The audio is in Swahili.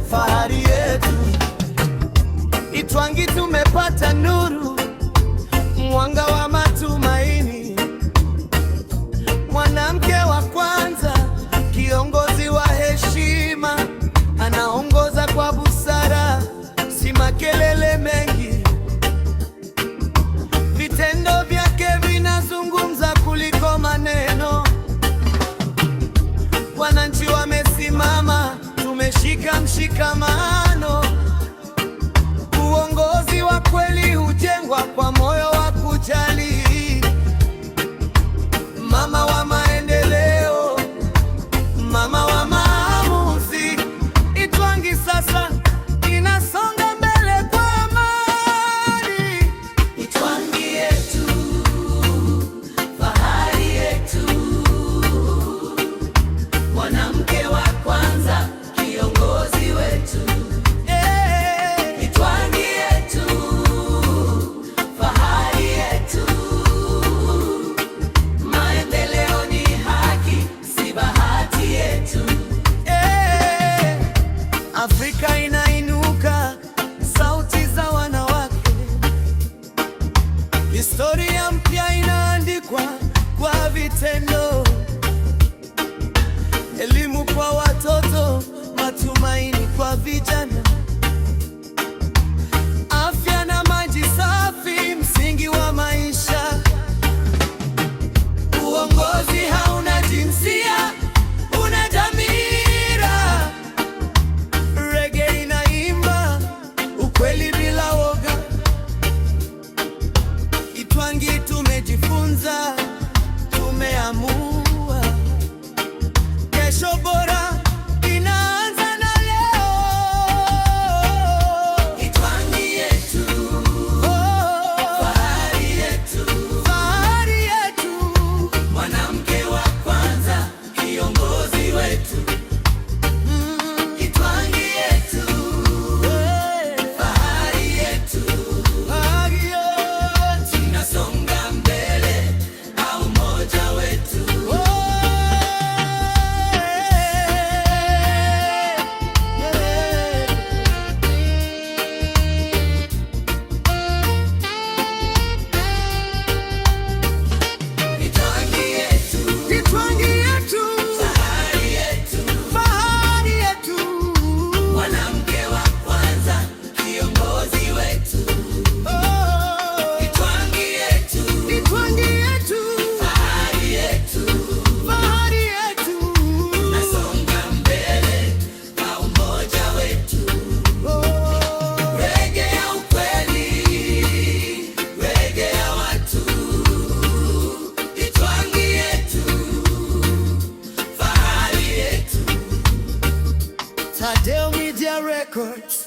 fahari yetu. Itwangi tumepata nuru, mwanga wa matumaini. Mwanamke wa kwanza, kiongozi wa heshima, anaongoza kwa busara, si makelele mengi. Vitendo vyake vinazungumza kuliko maneno. Wananchi wamesimama, tumeshika mshikamano. Uongozi wa kweli hujengwa kwa moyo wa kujali. Mama wa maendeleo, mama wa maamuzi. Itwangi sasa inasonga mbele kwa amani. Itwangi yetu, fahari yetu, mwanamke wa kwanza, kiongozi wetu. Itwangi yetu, fahari yetu, maendeleo ni haki, si bahati yetu. Afrika inainuka, sauti za wanawake. Historia mpya inaandikwa kwa vitendo. Elimu kwa watoto, matumaini kwa vijana. Afya na maji safi, msingi wa maisha. Uongozi hauna jinsia, una dhamira. Reggae inaimba ukweli bila woga. Itwangi tumejifunza, tumeamua. Kesho bora inaanza na leo. Itwangi yetu, fahari yetu, Fahari yetu. mwanamke wa kwanza, kiongozi wetu. Itwangi yetu, fahari yetu, Fahari yetu. tunasonga mbele kwa umoja wetu. Itwangi yetu, Itwangi yetu. fahari yetu, Fahari yetu. mwanamke wa kwanza, kiongozi wetu. Itwangi yetu, Itwangi yetu. fahari yetu, Fahari yetu. nasonga mbele kwa umoja wetu. Reggae ya ukweli, reggae ya watu. Itwangi yetu, fahari yetu. Tadeo Media Records.